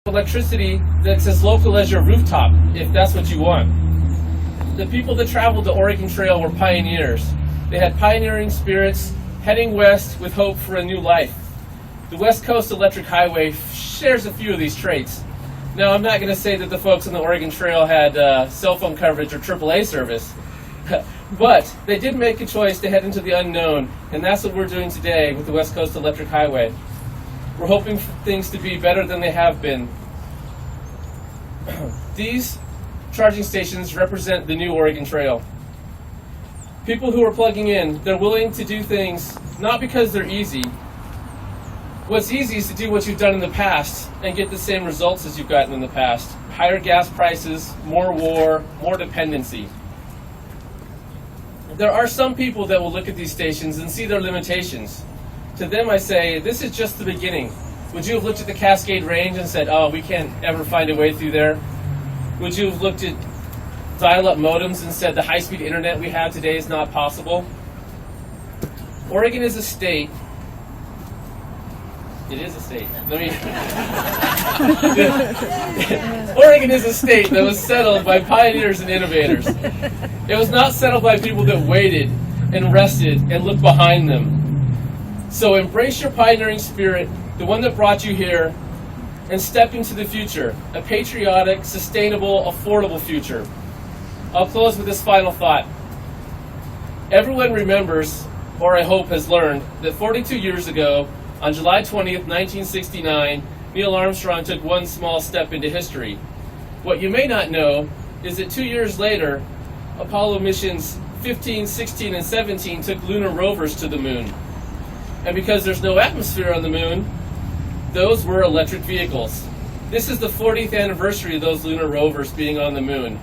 electricity that's as local as your rooftop, if that's what you want. The people that traveled the Oregon Trail were pioneers. They had pioneering spirits, heading west with hope for a new life. The West Coast Electric Highway shares a few of these traits. Now, I'm not going to say that the folks on the Oregon Trail had cell phone coverage or AAA service, but they did make a choice to head into the unknown, and that's what we're doing today with the West Coast Electric Highway. We're hoping for things to be better than they have been. These charging stations represent the new Oregon Trail. People who are plugging in, they're willing to do things not because they're easy. What's easy is to do what you've done in the past and get the same results as you've gotten in the past. Higher gas prices, more war, more dependency. There are some people that will look at these stations and see their limitations. To them I say, this is just the beginning. Would you have looked at the Cascade Range and said, oh, we can't ever find a way through there? Would you have looked at dial-up modems and said the high-speed internet we have today is not possible? Oregon is a state. It is a state. Oregon is a state that was settled by pioneers and innovators. It was not settled by people that waited and rested and looked behind them. So embrace your pioneering spirit, the one that brought you here, and step into the future, a patriotic, sustainable, affordable future. I'll close with this final thought. Everyone remembers, or I hope has learned, that 42 years ago, on July 20th, 1969, Neil Armstrong took one small step into history. What you may not know is that 2 years later, Apollo missions 15, 16, and 17 took lunar rovers to the moon. And because there's no atmosphere on the moon, those were electric vehicles. This is the 40th anniversary of those lunar rovers being on the moon.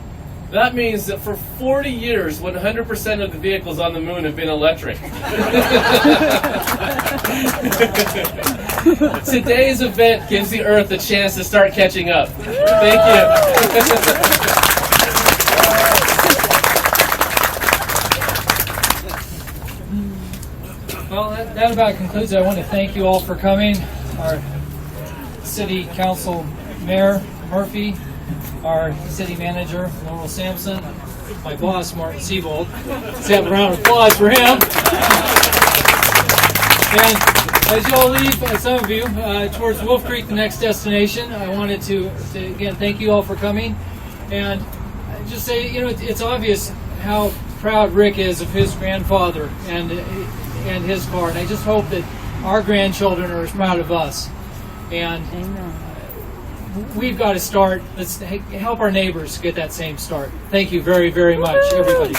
That means that for 40 years, 100% of the vehicles on the moon have been electric. Today's event gives the Earth a chance to start catching up. Thank you. Well, that about concludes it. I want to thank you all for coming. Our City Council Mayor Murphy, our City Manager Laurel Sampson, my boss Martin Siebold. Let's have a round of applause for him. And as you all leave, some of you, towards Wolf Creek, the next destination, I wanted to again thank you all for coming, and just say, it's obvious how proud Rick is of his grandfather and his car, and I just hope that our grandchildren are as proud of us. And we've got to start. Let's help our neighbors get that same start. Thank you very, very much, everybody.